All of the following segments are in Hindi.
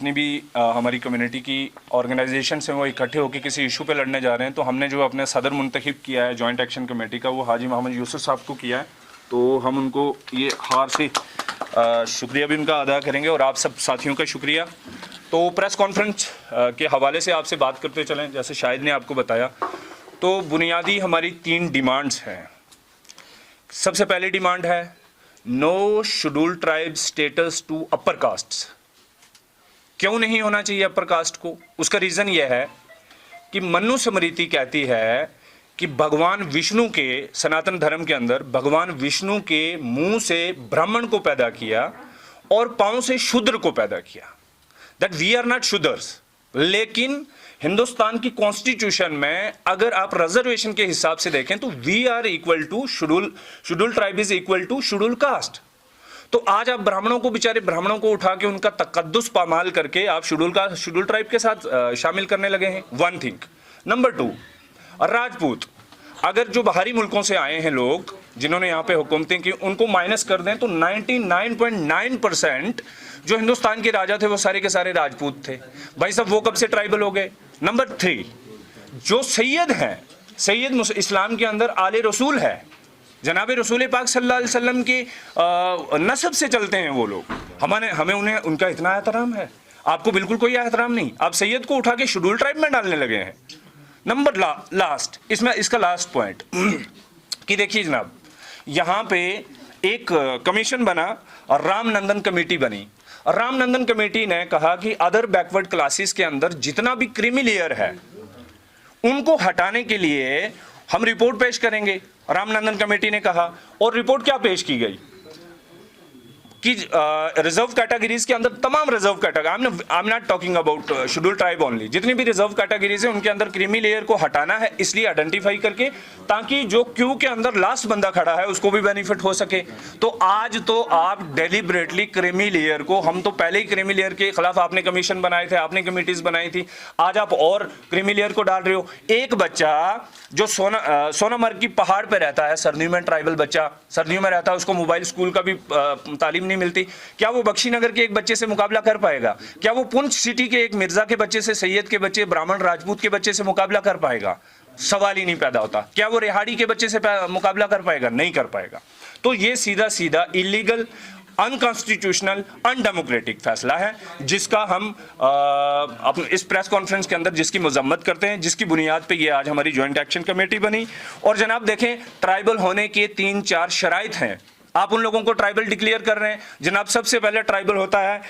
जितनी भी हमारी कम्युनिटी की ऑर्गेनाइजेशन हैं वो इकट्ठे होकर किसी इशू पे लड़ने जा रहे हैं, तो हमने जो अपने सदर मुंतखब किया है जॉइंट एक्शन कमेटी का, वो हाजी मोहम्मद यूसुफ साहब को किया है। तो हम उनको ये हार से शुक्रिया भी उनका अदा करेंगे और आप सब साथियों का शुक्रिया। तो प्रेस कॉन्फ्रेंस के हवाले से आपसे बात करते चलें, जैसे शाहिद ने आपको बताया, तो बुनियादी हमारी 3 डिमांड्स हैं। सबसे पहली डिमांड है no schedule tribe status to upper castes. क्यों नहीं होना चाहिए अपर कास्ट को? उसका रीज़न यह है कि मनुस्मृति कहती है कि भगवान विष्णु के, सनातन धर्म के अंदर भगवान विष्णु के मुंह से ब्राह्मण को पैदा किया और पांव से शूद्र को पैदा किया, that we are not Shudras. लेकिन हिंदुस्तान की कॉन्स्टिट्यूशन में अगर आप रिजर्वेशन के हिसाब से देखें तो we are equal to schedule tribe is equal to schedule caste. तो आज आप ब्राह्मणों को, बेचारे ब्राह्मणों को उठा के उनका तकद्दुस पामाल करके आप शेड्यूल ट्राइब के साथ शामिल करने लगे हैं। 1 थिंग। नंबर 2, राजपूत, अगर जो बाहरी मुल्कों से आए हैं लोग जिन्होंने यहाँ पे हुकूमतें की, उनको माइनस कर दें तो 99.9% जो हिंदुस्तान के राजा थे वो सारे के सारे राजपूत थे। भाई साहब वो कब से ट्राइबल हो गए? नंबर 3, जो सैयद हैं, सैयद इस्लाम के अंदर आले रसूल है, जनाब रसूल पाक सल्लल्लाहु अलैहि वसल्लम की नस्ब से चलते हैं वो लोग। हमें उन्हें उनका इतना एहतराम है, आपको बिल्कुल कोई एहतराम नहीं। आप सैयद को उठा के शेड्यूल ट्राइब में डालने लगे हैं। नंबर लास्ट, इसमें इसका लास्ट पॉइंट कि देखिए जनाब, यहाँ पे एक कमीशन बना और रामनंदन कमेटी बनी। रामनंदन कमेटी ने कहा कि अदर बैकवर्ड क्लासेस के अंदर जितना भी क्रीमी लेयर है उनको हटाने के लिए हम रिपोर्ट पेश करेंगे, रामनंदन कमेटी ने कहा। और रिपोर्ट क्या पेश की गई कि रिजर्व कैटेगरीज के अंदर तमाम reserve category, I am not talking about schedule tribe only, जितनी भी रिजर्व कैटेगरीज है उनके अंदर क्रीमी लेयर को हटाना है, इसलिए आइडेंटिफाई करके, ताकि जो क्यू के अंदर लास्ट बंदा खड़ा है उसको भी बेनिफिट हो सके। तो आज तो आप डेलिबरेटली क्रीमी लेयर को, हम तो पहले ही क्रीमी लेयर के खिलाफ आपने कमीशन बनाए थे, आपने कमेटीज बनाई थी, आज आप और क्रीमी लेयर को डाल रहे हो। एक बच्चा जो सोनामर्ग की पहाड़ पे रहता है, सर्दियों में ट्राइबल बच्चा सर्दियों में रहता है, उसको मोबाइल स्कूल का भी तालीम नहीं मिलती, क्या वो बख्शीनगर के एक बच्चे से मुकाबला कर पाएगा? क्या वो पुंछ सिटी के एक मिर्जा के बच्चे से, सैयद के बच्चे, ब्राह्मण राजपूत के बच्चे से मुकाबला कर पाएगा? सवाल ही नहीं पैदा होता। क्या वो रिहाड़ी के बच्चे से मुकाबला कर पाएगा? नहीं कर पाएगा। तो ये सीधा सीधा इलीगल, अनकॉन्स्टिट्यूशनल, अनडेमोक्रेटिक फैसला है, जिसका हम अपने इस प्रेस कॉन्फ्रेंस के अंदर जिसकी मजम्मत करते हैं, जिसकी बुनियाद पे ये आज हमारी जॉइंट एक्शन कमेटी बनी। और जनाब देखें, ट्राइबल होने के 3-4 शराइत हैं। आप उन लोगों को ट्राइबल डिक्लेयर कर रहे हैं। जनाब सबसे पहले ट्राइबल होता है,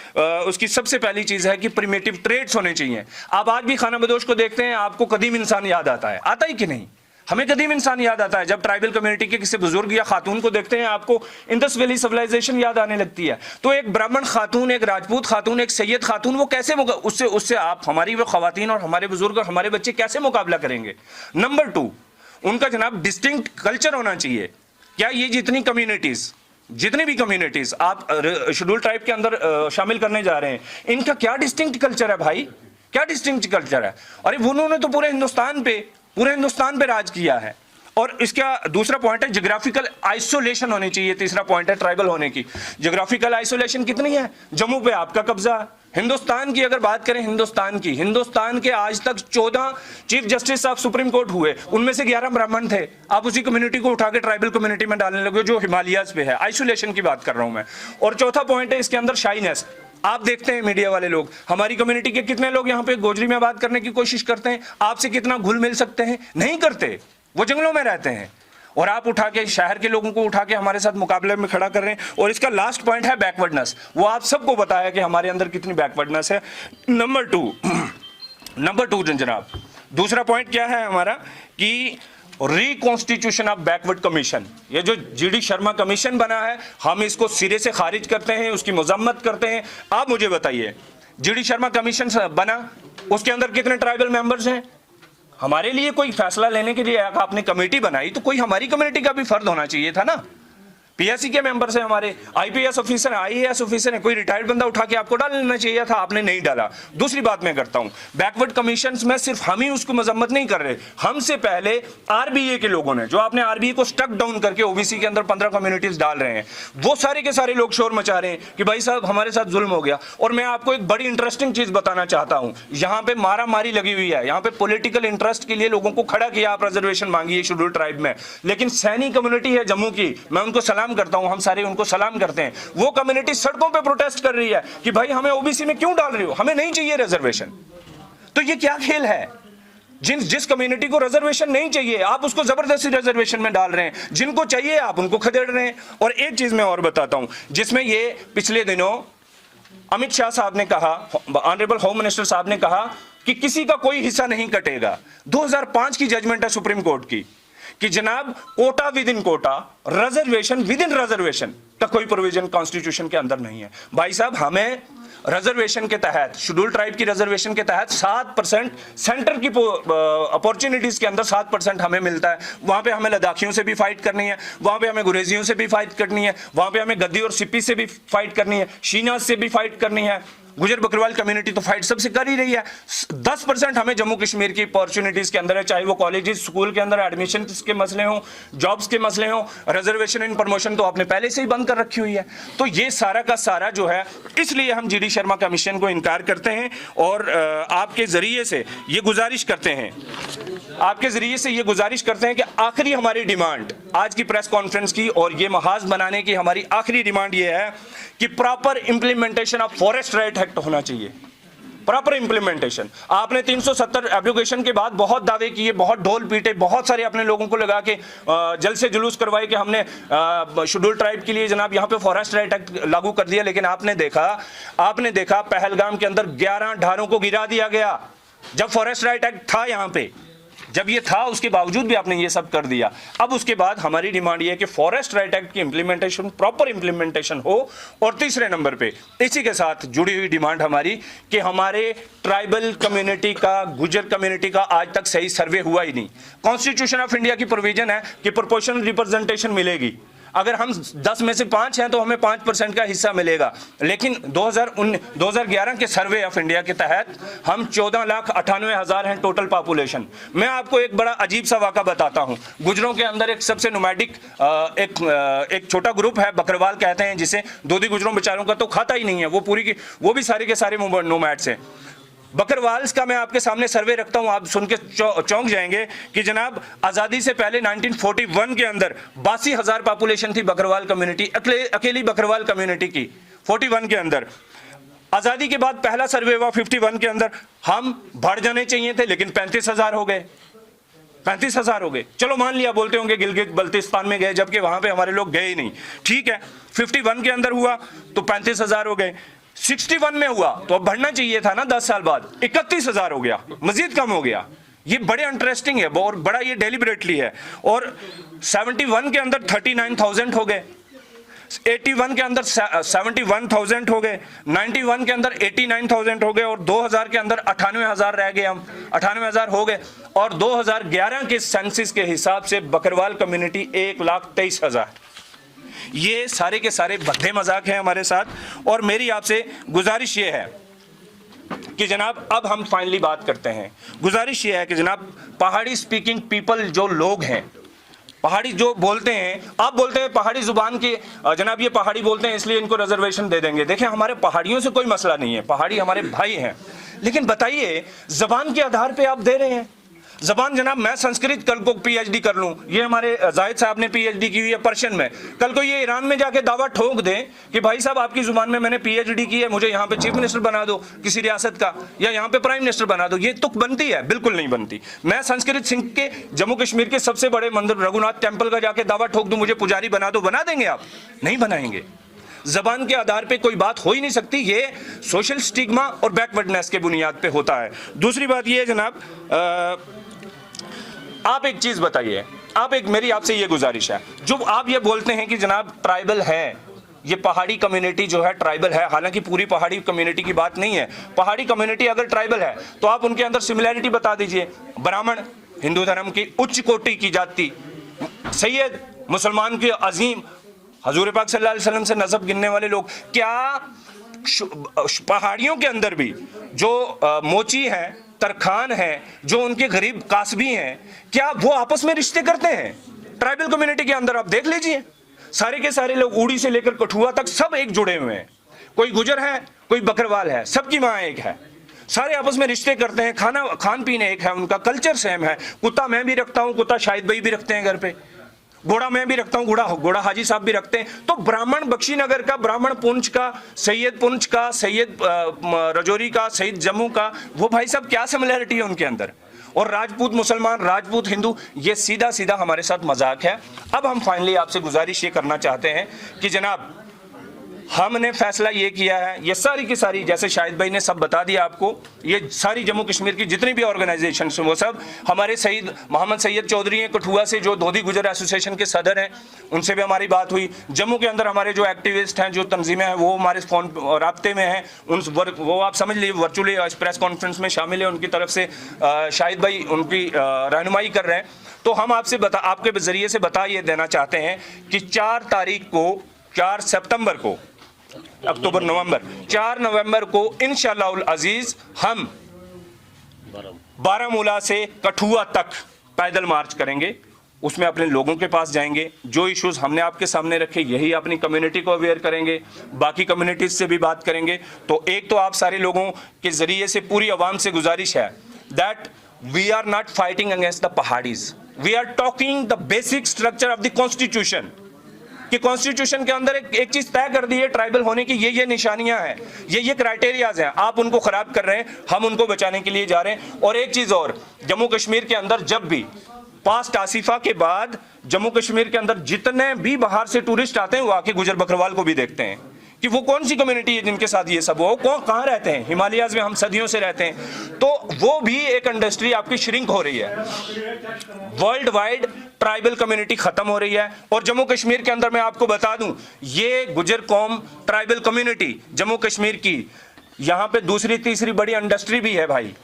उसकी सबसे पहली चीज है कि प्रिमिटिव ट्रेड्स होने चाहिए। आप आज भी खाना बदोश को देखते हैं, आपको कदीम इंसान याद आता है? आता ही कि नहीं? हमें कदीम इंसान याद आता है। जब ट्राइबल कम्युनिटी के किसी बुजुर्ग या खातून को देखते हैं, आपको इंडस वैली सिविलाइजेशन याद आने लगती है। तो एक ब्राह्मण खातून, एक राजपूत खातून, एक सैयद खातून, वो कैसे उससे आप, हमारी वो खवातीन और हमारे बुजुर्ग और हमारे बच्चे कैसे मुकाबला करेंगे? नंबर 2, उनका जनाब डिस्टिंक्ट कल्चर होना चाहिए। क्या ये जितनी भी कम्युनिटीज आप शेड्यूल ट्राइब के अंदर शामिल करने जा रहे हैं, इनका क्या डिस्टिंक्ट कल्चर है भाई? क्या डिस्टिंक्ट कल्चर है? अरे उन्होंने तो पूरे हिंदुस्तान पे राज किया है। और इसका दूसरा पॉइंट है ज्योग्राफिकल आइसोलेशन होनी चाहिए। तीसरा पॉइंट है ट्राइबल होने की। ज्योग्राफिकल आइसोलेशन कितनी है? जम्मू पे आपका कब्जा। हिंदुस्तान की अगर बात करें, हिंदुस्तान के आज तक 14 chief justice of supreme court हुए, उनमें से 11 ब्राह्मण थे। आप उसी कम्युनिटी को उठा के ट्राइबल कम्युनिटी में डालने लगे जो हिमालयाज पे है। आइसोलेशन की बात कर रहा हूं मैं। और चौथा पॉइंट है इसके अंदर शाइनेस। आप देखते हैं मीडिया वाले लोग, हमारी कम्युनिटी के कितने लोग यहाँ पे गोजरी में बात करने की कोशिश करते हैं, आपसे कितना घुल मिल सकते हैं? नहीं करते, वो जंगलों में रहते हैं। और आप उठा के शहर के लोगों को उठा के हमारे साथ मुकाबले में खड़ा कर रहे हैं। और इसका लास्ट पॉइंट है बैकवर्डनेस। वो आप सबको बताया कि हमारे अंदर कितनी बैकवर्डनेस है। नंबर टू जनाब, दूसरा पॉइंट क्या है हमारा कि रिकॉन्स्टिट्यूशन ऑफ बैकवर्ड कमीशन। ये जो जीडी शर्मा कमीशन बना है, हम इसको सिरे से खारिज करते हैं, उसकी मजम्मत करते हैं। आप मुझे बताइए, जीडी शर्मा कमीशन बना, उसके अंदर कितने ट्राइबल मेंबर्स हैं? हमारे लिए कोई फैसला लेने के लिए आपने कमेटी बनाई तो कोई हमारी कम्युनिटी का भी फर्द होना चाहिए था ना। पीएससी के मेंबर्स हैं हमारे, आईपीएस ऑफिसर है, आईएएस ऑफिसर है, कोई रिटायर्ड बंदा उठा के आपको डाल लेना चाहिए था, आपने नहीं डाला। दूसरी बात मैं करता हूं, बैकवर्ड कमीशन में सिर्फ हम ही उसको मजम्मत नहीं कर रहे, हमसे पहले आरबीए के लोगों ने, जो आपने आरबीए को स्टक डाउन करके ओबीसी के अंदर 15 कम्युनिटीज डाल रहे हैं, वो सारे के सारे लोग शोर मचा रहे हैं कि भाई साहब हमारे साथ जुल्म हो गया। और मैं आपको एक बड़ी इंटरेस्टिंग चीज बताना चाहता हूं, यहां पे मारा मारी लगी हुई है, यहां पे पॉलिटिकल इंटरेस्ट के लिए लोगों को खड़ा किया, आप रिजर्वेशन मांगिए शेड्यूल ट्राइब में, लेकिन सैनी कम्युनिटी है जम्मू की, मैं उनको सलाम करता हूं, हम सारे उनको सलाम करते हैं, वो कम्युनिटी सड़कों पे प्रोटेस्ट कर रही है कि भाई हमें ओबीसी में क्यों डाल रहे हो, हमें नहीं चाहिए रिजर्वेशन। तो ये क्या खेल है? जिस कम्युनिटी को रिजर्वेशन नहीं चाहिए आप उसको जबरदस्ती रिजर्वेशन में डाल रहे हैं, जिनको चाहिए आप उनको खदेड़ रहे हैं। और एक चीज मैं और बताता हूं, जिसमें ये पिछले दिनों अमित शाह साहब ने कहा, ऑनरेबल होम मिनिस्टर साहब ने कहा कि किसी का कोई हिस्सा नहीं कटेगा। 2005 की जजमेंट है सुप्रीम कोर्ट की कि जनाब quota within quota, reservation within reservation का कोई प्रोविजन कॉन्स्टिट्यूशन के अंदर नहीं है। भाई साहब हमें रिजर्वेशन के तहत, शेड्यूल ट्राइब की रिजर्वेशन के तहत 7% सेंटर की अपॉर्चुनिटीज के अंदर 7% हमें मिलता है। वहां पे हमें लद्दाखियों से भी फाइट करनी है, वहां पे हमें गुरेजियों से भी फाइट करनी है, वहां पे हमें गद्दी और सिप्पी से भी फाइट करनी है, शीनाज से भी फाइट करनी है, गुजर बकरवाल कम्युनिटी तो फाइट सबसे कर ही रही है। 10% हमें जम्मू कश्मीर की अपॉर्चुनिटीज के अंदर है, चाहे वो कॉलेजेस स्कूल के अंदर एडमिशन के मसले हों, जॉब्स के मसले हों, रिजर्वेशन इन प्रमोशन तो आपने पहले से ही बंद कर रखी हुई है। तो ये सारा का सारा जो है, इसलिए हम जीडी शर्मा कमीशन को इनकार करते हैं और आपके जरिए से ये गुजारिश करते हैं, कि आखिरी हमारी डिमांड आज की प्रेस कॉन्फ्रेंस की और ये महाज बनाने की हमारी आखिरी डिमांड ये है कि proper implementation of forest right act होना चाहिए। Proper implementation. आपने 370 एब्रोगेशन के बाद बहुत दावे किए, बहुत ढोल पीटे, बहुत सारे अपने लोगों को लगा के जल से जुलूस करवाए कि हमने शेड्यूल ट्राइब के लिए जनाब यहाँ पे फॉरेस्ट राइट एक्ट लागू कर दिया। लेकिन आपने देखा पहलगाम के अंदर 11 ढारों को गिरा दिया गया जब फॉरेस्ट राइट एक्ट था यहाँ पे, जब ये था उसके बावजूद भी आपने ये सब कर दिया। अब उसके बाद हमारी डिमांड ये है कि फॉरेस्ट राइट एक्ट की इंप्लीमेंटेशन, प्रॉपर इंप्लीमेंटेशन हो। और तीसरे नंबर पे इसी के साथ जुड़ी हुई डिमांड हमारी कि हमारे ट्राइबल कम्युनिटी का, गुजर कम्युनिटी का आज तक सही सर्वे हुआ ही नहीं। कॉन्स्टिट्यूशन ऑफ इंडिया की प्रोविजन है कि प्रोपोर्शनल रिप्रेजेंटेशन मिलेगी, अगर हम 10 में से 5 हैं तो हमें 5% का हिस्सा मिलेगा। लेकिन 2011 के सर्वे ऑफ इंडिया के तहत हम 14,98,000 हैं टोटल पॉपुलेशन। मैं आपको एक बड़ा अजीब सा वाक़ा बताता हूं। गुजरों के अंदर एक सबसे नोमैडिक एक छोटा ग्रुप है, बकरवाल कहते हैं जिसे। दोदी गुजरों बेचारों का तो खाता ही नहीं है, वो भी सारे के सारे नोमैड्स हैं। बकरवाल्स का मैं आपके सामने सर्वे रखता हूं, आप सुन के चौंक जाएंगे कि जनाब आज़ादी से पहले 1941 के अंदर 82,000 पॉपुलेशन थी बकरवाल कम्युनिटी, अकेली बकरवाल कम्युनिटी की 41 के अंदर। आज़ादी के बाद पहला सर्वे हुआ 51 के अंदर, हम बढ़ जाने चाहिए थे लेकिन 35,000 हो गए। 35,000 हो गए, चलो मान लिया, बोलते होंगे गिलगित बल्तिस्तान में गए जबकि वहां पे हमारे लोग गए ही नहीं, ठीक है। 51 के अंदर हुआ तो 35,000 हो गए। 61 में हुआ तो अब बढ़ना चाहिए था ना 10 साल बाद, 31,000 हो गया, मजीद कम हो गया। ये बड़े इंटरेस्टिंग है और बड़ा ये डेलिबरेटली है। और 71 के अंदर 39,000 हो गए, 81 के अंदर 71,000 हो गए, 91 के अंदर 89,000 हो गए और 2000 के अंदर 98,000 रह गए, हम 98,000 हो गए। और 2011 के सेंसिस के हिसाब से बकरवाल कम्युनिटी 1,23,000। ये सारे के सारे भद्दे मजाक हैं हमारे साथ। और मेरी आपसे गुजारिश ये है कि जनाब अब हम फाइनली बात करते हैं। गुजारिश ये है कि जनाब पहाड़ी स्पीकिंग पीपल जो लोग हैं, पहाड़ी जो बोलते हैं, आप बोलते हैं पहाड़ी जुबान की, जनाब ये पहाड़ी बोलते हैं इसलिए इनको रिजर्वेशन दे देंगे। देखें हमारे पहाड़ियों से कोई मसला नहीं है, पहाड़ी हमारे भाई हैं, लेकिन बताइए जबान के आधार पे आप दे रहे हैं। जबान जनाब मैं संस्कृत कल को पीएचडी कर लूं, ये हमारे जाहिद साहब ने पीएचडी की हुई है पर्शियन में, कल को ये ईरान में जाके दावा ठोक दें कि भाई साहब आपकी जुबान में मैंने पीएचडी की है, मुझे यहाँ पे चीफ मिनिस्टर बना दो किसी रियासत का, या यहाँ पे प्राइम मिनिस्टर बना दो। ये तुक बनती है? बिल्कुल नहीं बनती। मैं संस्कृत सिंह के जम्मू कश्मीर के सबसे बड़े मंदिर रघुनाथ टेम्पल का जाके दावा ठोक दूं मुझे पुजारी बना दो, बना देंगे आप? नहीं बनाएंगे। जबान के आधार पे कोई बात हो ही नहीं सकती। ये सोशल स्टिग्मा और बैकवर्डनेस के बुनियाद पे होता है। दूसरी बात ये है जनाब, आप एक चीज बताइए, मेरी आपसे ये गुजारिश है, जो आप ये बोलते हैं कि जनाब ट्राइबल है, ये पहाड़ी कम्युनिटी जो है ट्राइबल है, हालांकि पूरी पहाड़ी कम्युनिटी की बात नहीं है। पहाड़ी कम्युनिटी अगर ट्राइबल है तो आप उनके अंदर सिमिलैरिटी बता दीजिए। ब्राह्मण हिंदू धर्म की उच्च कोटि की जाति, सैयद मुसलमान की अजीम हजूर पाक सल्लल्लाहु अलैहि वसल्लम से नसब गिनने वाले लोग, क्या पहाड़ियों के अंदर भी जो मोची हैं, तरखान हैं, जो उनके गरीब कासबी हैं, क्या वो आपस में रिश्ते करते हैं? ट्राइबल कम्युनिटी के अंदर आप देख लीजिए, सारे के सारे लोग उड़ी से लेकर कठुआ तक सब एक जुड़े हुए हैं। कोई गुजर है, कोई बकरवाल है, सबकी माँ एक है, सारे आपस में रिश्ते करते हैं, खान पीन एक है, उनका कल्चर सेम है। कुत्ता मैं भी रखता हूँ, कुत्ता शाहिद भाई भी रखते हैं घर पे, घोड़ा मैं भी रखता हूँ, घोड़ा हाजी साहब भी रखते हैं। तो ब्राह्मण बख्शीनगर का, ब्राह्मण पुंछ का, सैयद पुंछ का, सैयद रजौरी का, सैयद जम्मू का, वो भाई साहब क्या सिमिलरिटी है उनके अंदर? और राजपूत मुसलमान, राजपूत हिंदू, ये सीधा सीधा हमारे साथ मजाक है। अब हम फाइनली आपसे गुजारिश ये करना चाहते हैं कि जनाब, हमने फैसला ये किया है, ये सारी की सारी, जैसे शाहिद भाई ने सब बता दिया आपको, ये सारी जम्मू कश्मीर की जितनी भी ऑर्गेनाइजेशन हैं वो सब हमारे सईद मोहम्मद सैयद चौधरी हैं कठुआ से, जो धोधी गुजर एसोसिएशन के सदर हैं, उनसे भी हमारी बात हुई। जम्मू के अंदर हमारे जो एक्टिविस्ट हैं, जो तंजीमें हैं, वो हमारे फोन राब्ते में हैं, वो आप समझ लीजिए वर्चुअली इस प्रेस कॉन्फ्रेंस में शामिल है, उनकी तरफ से शाहिद भाई उनकी रहनुमाई कर रहे हैं। तो हम आपके जरिए से बता ये देना चाहते हैं कि 4 सितंबर को, अक्टूबर नवंबर, 4 नवंबर को इंशाअल्लाह अजीज हम बारामूला से कठुआ तक पैदल मार्च करेंगे। उसमें अपने लोगों के पास जाएंगे, जो इश्यूज हमने आपके सामने रखे यही अपनी कम्युनिटी को अवेयर करेंगे, बाकी कम्युनिटीज से भी बात करेंगे। तो एक तो आप सारे लोगों के जरिए से पूरी आवाम से गुजारिश है that we are not fighting against the Paharis, we are talking the basic structure of the constitution, कि कॉन्स्टिट्यूशन के अंदर एक चीज तय कर दी है ट्राइबल होने की, ये निशानियां हैं, ये क्राइटेरियाज हैं, आप उनको खराब कर रहे हैं, हम उनको बचाने के लिए जा रहे हैं। और एक चीज और, जम्मू कश्मीर के अंदर जब भी पास्ट आसिफा के बाद जम्मू कश्मीर के अंदर जितने भी बाहर से टूरिस्ट आते हैं, वो आके गुजर बकरवाल को भी देखते हैं कि वो कौन सी कम्युनिटी है जिनके साथ ये सब, वो कहाँ रहते हैं, हिमालयाज में हम सदियों से रहते हैं। तो वो भी एक इंडस्ट्री आपकी श्रिंक हो रही है, वर्ल्ड वाइड ट्राइबल कम्युनिटी खत्म हो रही है। और जम्मू कश्मीर के अंदर मैं आपको बता दूं, ये गुजर कौम ट्राइबल कम्युनिटी जम्मू कश्मीर की, यहाँ पे दूसरी तीसरी बड़ी इंडस्ट्री भी है भाई।